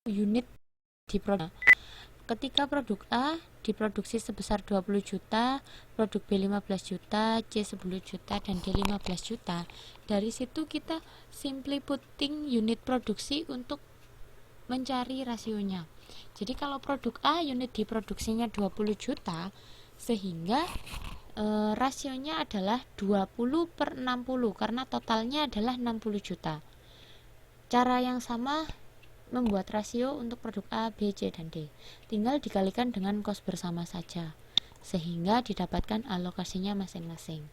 unit di produk. Ketika produk A diproduksi sebesar 20 juta, produk B 15 juta, C 10 juta, dan D 15 juta. Dari situ kita simply putting unit produksi untuk mencari rasionya. Jadi kalau produk A unit diproduksinya 20 juta, sehingga rasionya adalah 20/60 karena totalnya adalah 60 juta. Cara yang sama membuat rasio untuk produk A, B, C, dan D. Tinggal dikalikan dengan kos bersama saja, sehingga didapatkan alokasinya masing-masing.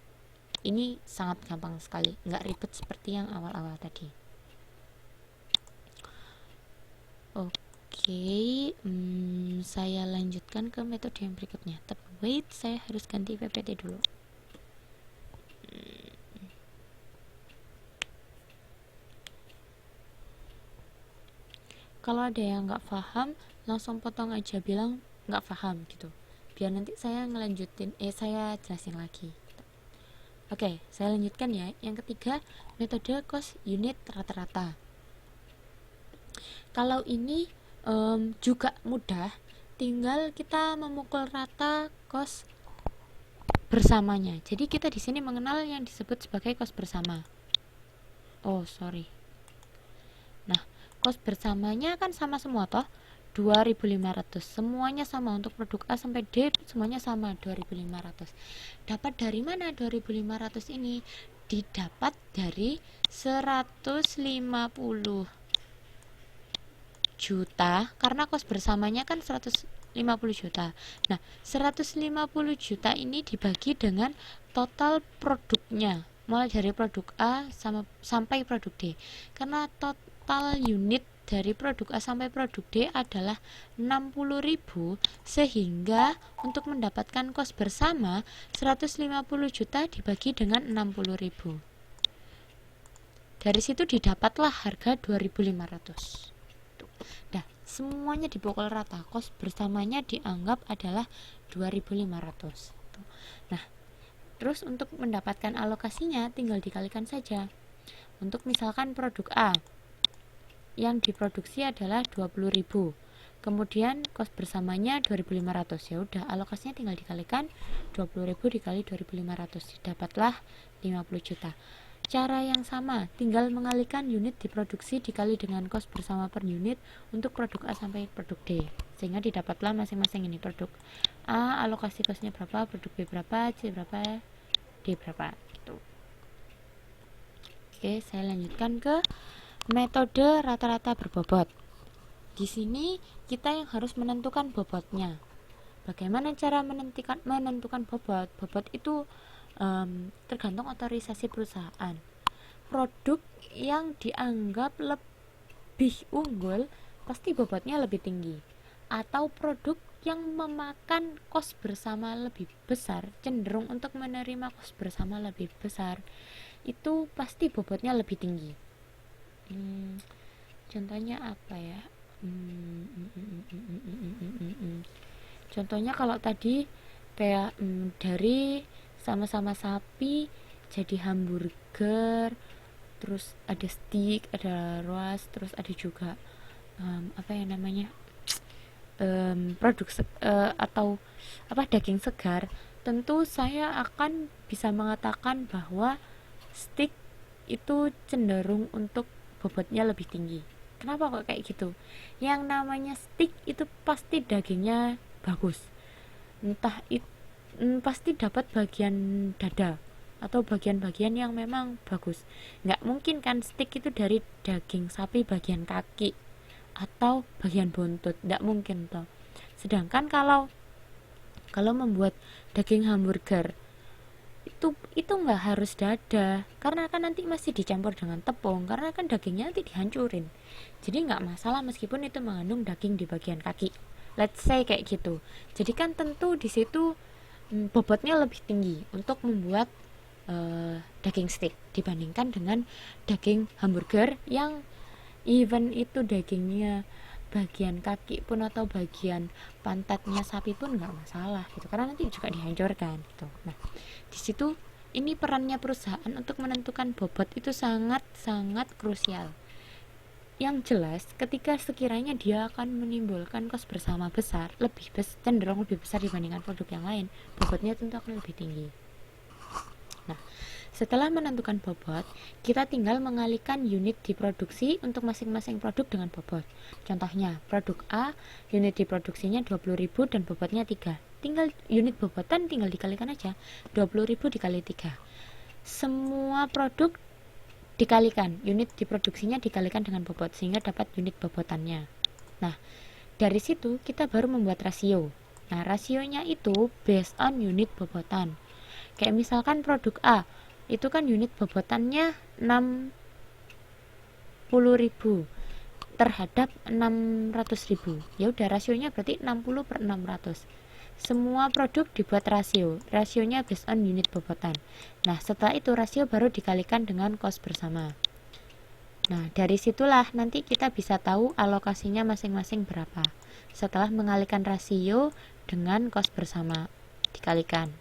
Ini sangat gampang sekali, nggak ribet seperti yang awal-awal tadi. Oke, saya lanjutkan ke metode yang berikutnya. Tapi wait, saya harus ganti PPT dulu. Kalau ada yang nggak paham, langsung potong aja, bilang nggak paham gitu, biar nanti saya ngelanjutin, saya jelasin lagi. Oke, saya lanjutkan ya. Yang ketiga, metode cost unit rata-rata. Kalau ini juga mudah, tinggal kita memukul rata cost bersamanya. Jadi kita di sini mengenal yang disebut sebagai cost bersama. Nah, cost bersamanya kan sama semua toh, 2.500. Semuanya sama untuk produk A sampai D, semuanya sama 2.500. Dapat dari mana 2.500 ini? Didapat dari 150 juta karena kos bersamanya kan 150 juta. Nah, 150 juta ini dibagi dengan total produknya, mulai dari produk A sampai produk D. Karena total unit dari produk A sampai produk D adalah 60.000, sehingga untuk mendapatkan kos bersama 150 juta dibagi dengan 60.000. Dari situ didapatlah harga 2.500. Nah, semuanya dipukul rata, kos bersamanya dianggap adalah 2.500. Nah, terus untuk mendapatkan alokasinya tinggal dikalikan saja. Untuk misalkan produk A yang diproduksi adalah 20.000, kemudian kos bersamanya 2.500, ya udah alokasinya tinggal dikalikan 20.000 dikali 2.500, didapatlah 50 juta. Cara yang sama, tinggal mengalihkan unit diproduksi dikali dengan kos bersama per unit untuk produk A sampai produk D, sehingga didapatlah masing-masing ini. Produk A alokasi kosnya berapa, produk B berapa, C berapa, D berapa gitu. Oke, saya lanjutkan ke metode rata-rata berbobot. Di sini kita yang harus menentukan bobotnya. Bagaimana cara menentukan bobot? Bobot itu tergantung otorisasi perusahaan. Produk yang dianggap lebih unggul pasti bobotnya lebih tinggi, atau produk yang memakan kos bersama lebih besar, cenderung untuk menerima kos bersama lebih besar, itu pasti bobotnya lebih tinggi. Contohnya apa ya? Contohnya kalau tadi kayak dari sama-sama sapi jadi hamburger, terus ada steak, ada roast, terus ada juga produk atau daging segar. Tentu saya akan bisa mengatakan bahwa steak itu cenderung untuk bobotnya lebih tinggi. Kenapa kok kayak gitu? Yang namanya steak itu pasti dagingnya bagus, entah itu pasti dapat bagian dada atau bagian-bagian yang memang bagus. Nggak mungkin kan steak itu dari daging sapi bagian kaki atau bagian buntut, nggak mungkin toh. Sedangkan kalau membuat daging hamburger itu nggak harus dada, karena kan nanti masih dicampur dengan tepung, karena kan dagingnya nanti dihancurin, jadi nggak masalah meskipun itu mengandung daging di bagian kaki, let's say kayak gitu. Jadi kan tentu di situ bobotnya lebih tinggi untuk membuat daging steak dibandingkan dengan daging hamburger yang even itu dagingnya bagian kaki pun atau bagian pantatnya sapi pun nggak masalah gitu, karena nanti juga dihancurkan gitu. Nah, di situ ini perannya perusahaan untuk menentukan bobot itu sangat-sangat krusial. yang jelas ketika sekiranya dia akan menimbulkan kos bersama besar, cenderung lebih besar dibandingkan produk yang lain, bobotnya tentu akan lebih tinggi. Nah, setelah menentukan bobot, kita tinggal mengalihkan unit diproduksi untuk masing-masing produk dengan bobot. Contohnya, produk A, unit diproduksinya 20.000 dan bobotnya 3. Tinggal unit bobotan tinggal dikalikan aja, 20.000 dikali 3. Semua produk dikalikan, unit diproduksinya dikalikan dengan bobot sehingga dapat unit bobotannya. Nah, dari situ kita baru membuat rasio. Nah, rasionya itu based on unit bobotan. Kayak misalkan produk A itu kan unit bobotannya 60.000 terhadap 600.000. Ya udah, rasionya berarti 60 per 600. Semua produk dibuat rasio. Rasionya based on unit bobotan. Nah, setelah itu rasio baru dikalikan dengan kos bersama. Nah, dari situlah nanti kita bisa tahu alokasinya masing-masing berapa. Setelah mengalihkan rasio dengan kos bersama dikalikan.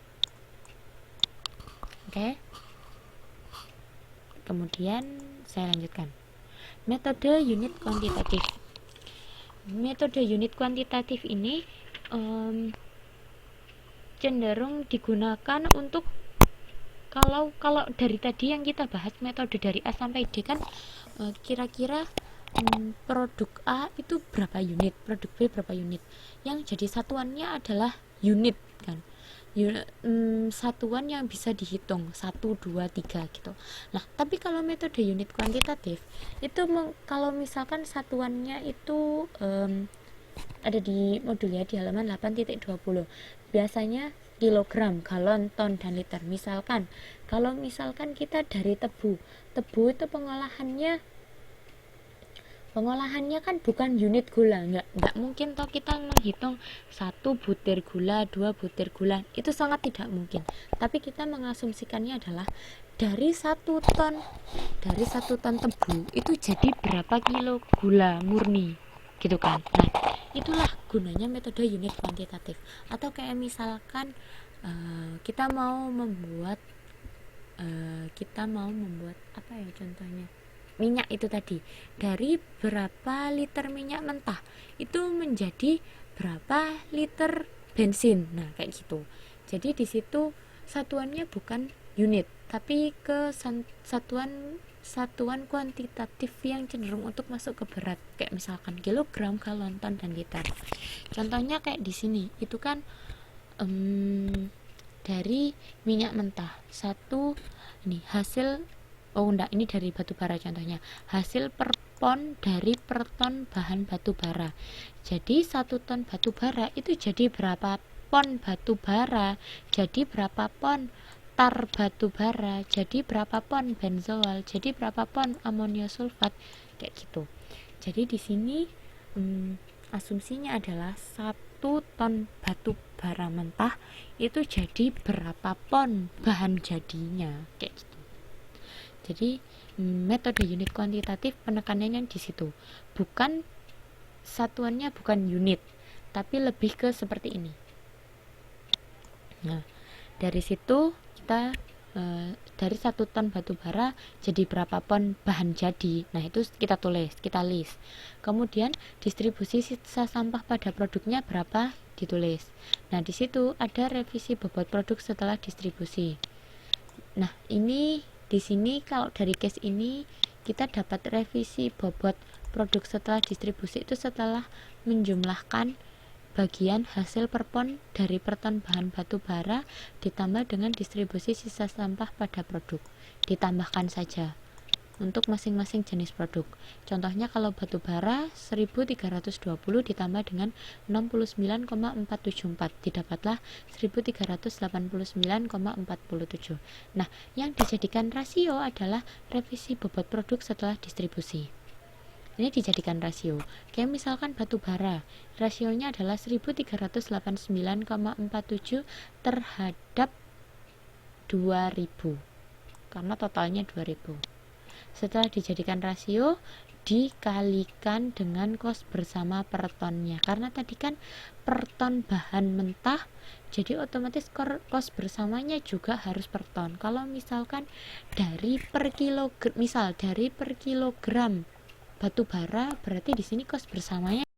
Oke. Kemudian saya lanjutkan. Metode unit kuantitatif. Metode unit kuantitatif ini cenderung digunakan untuk kalau dari tadi yang kita bahas metode dari A sampai D kan kira-kira produk A itu berapa unit, produk B berapa unit. Yang jadi satuannya adalah unit kan. Satuan yang bisa dihitung 1, 2, 3 gitu. Nah, tapi kalau metode unit kuantitatif itu kalau misalkan satuannya itu ada di modul ya, di halaman 8.20. Biasanya kilogram, galon, ton, dan liter. Misalkan kita dari tebu itu pengolahannya kan bukan unit gula, nggak mungkin toh kita menghitung 1 butir gula, 2 butir gula, itu sangat tidak mungkin. Tapi kita mengasumsikannya adalah dari 1 ton tebu itu jadi berapa kilo gula murni gitu kan. Nah, itulah gunanya metode unit kuantitatif. Atau kayak misalkan kita mau membuat apa ya contohnya, minyak itu tadi, dari berapa liter minyak mentah itu menjadi berapa liter bensin. Nah, kayak gitu. Jadi di situ satuannya bukan unit, tapi ke satuan kuantitatif yang cenderung untuk masuk ke berat, kayak misalkan kilogram, galon, ton, dan liter. Contohnya kayak di sini itu kan dari minyak mentah ini hasil ini dari batu bara contohnya, hasil per ton dari per ton bahan batu bara. Jadi 1 ton batu bara itu jadi berapa pon batu bara, jadi berapa pon tar batu bara, jadi berapa pon benzoal, jadi berapa pon amonia sulfat, kayak gitu. Jadi di sini asumsinya adalah 1 ton batu bara mentah itu jadi berapa pon bahan jadinya, kayak gitu. Jadi metode unit kuantitatif penekanannya di situ, bukan satuannya bukan unit, tapi lebih ke seperti ini. Nah, dari situ kita dari 1 ton batu bara jadi berapa pon bahan jadi. Nah, itu kita list. Kemudian distribusi sisa sampah pada produknya berapa, ditulis. Nah, di situ ada revisi bobot produk setelah distribusi. Nah, di sini kalau dari case ini kita dapat revisi bobot produk setelah distribusi itu setelah menjumlahkan bagian hasil per pon dari per ton bahan batu bara ditambah dengan distribusi sisa sampah pada produk. Ditambahkan saja untuk masing-masing jenis produk. Contohnya kalau batu bara 1320 ditambah dengan 69,474 didapatlah 1389,47. Nah, yang dijadikan rasio adalah revisi bobot produk setelah distribusi. Ini dijadikan rasio. Kayak misalkan batu bara, rasionya adalah 1389,47 terhadap 2000. Karena totalnya 2000. Setelah dijadikan rasio, dikalikan dengan kos bersama per tonnya. Karena tadi kan per ton bahan mentah, jadi otomatis kos bersamanya juga harus per ton. Kalau misalkan dari per kilogram batu bara, berarti di sini kos bersamanya